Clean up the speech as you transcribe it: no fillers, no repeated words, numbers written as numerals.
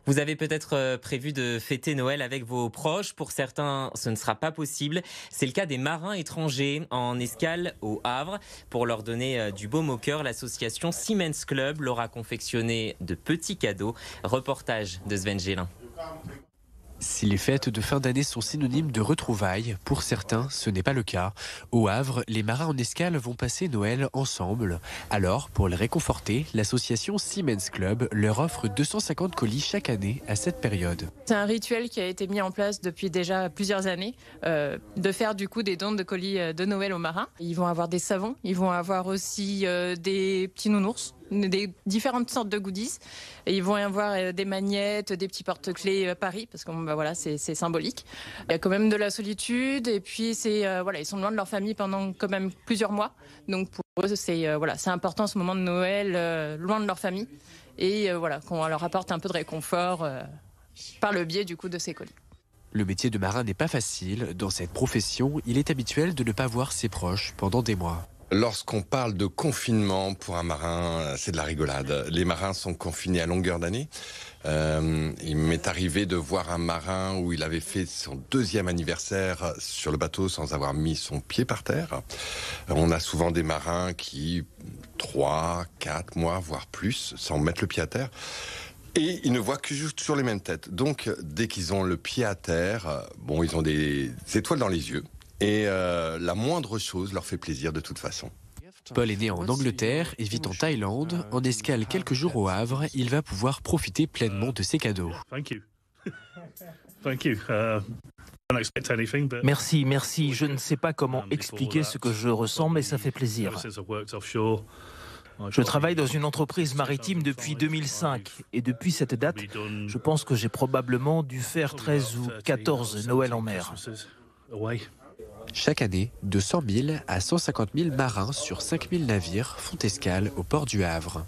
Vous avez peut-être prévu de fêter Noël avec vos proches. Pour certains, ce ne sera pas possible. C'est le cas des marins étrangers en escale au Havre. Pour leur donner du baume au cœur, l'association Seamen's Club leur a confectionné de petits cadeaux. Reportage de Sven Gélin. Si les fêtes de fin d'année sont synonymes de retrouvailles, pour certains, ce n'est pas le cas. Au Havre, les marins en escale vont passer Noël ensemble. Alors, pour les réconforter, l'association Seamen's Club leur offre 250 colis chaque année à cette période. C'est un rituel qui a été mis en place depuis déjà plusieurs années, de faire du coup des dons de colis de Noël aux marins. Ils vont avoir des savons, ils vont avoir aussi des petits nounours, des différentes sortes de goodies. Et ils vont y avoir des magnettes, des petits porte-clés Paris, parce que voilà, c'est symbolique. Il y a quand même de la solitude, et puis ils sont loin de leur famille pendant quand même plusieurs mois. Donc pour eux, c'est important ce moment de Noël, loin de leur famille. Et qu'on leur apporte un peu de réconfort par le biais du coup de ces colis. Le métier de marin n'est pas facile. Dans cette profession, il est habituel de ne pas voir ses proches pendant des mois. Lorsqu'on parle de confinement pour un marin, c'est de la rigolade. Les marins sont confinés à longueur d'année. Il m'est arrivé de voir un marin où il avait fait son 2e anniversaire sur le bateau sans avoir mis son pied par terre. On a souvent des marins qui 3, 4 mois, voire plus, sans mettre le pied à terre. Et ils ne voient que juste sur les mêmes têtes. Donc, dès qu'ils ont le pied à terre, ils ont des étoiles dans les yeux. Et la moindre chose leur fait plaisir de toute façon. Paul est né en Angleterre et vit en Thaïlande. En escale quelques jours au Havre, il va pouvoir profiter pleinement de ses cadeaux. Merci. Je ne sais pas comment expliquer ce que je ressens, mais ça fait plaisir. Je travaille dans une entreprise maritime depuis 2005 et depuis cette date, je pense que j'ai probablement dû faire 13 ou 14 Noël en mer. Chaque année, de 100 000 à 150 000 marins sur 5 000 navires font escale au port du Havre.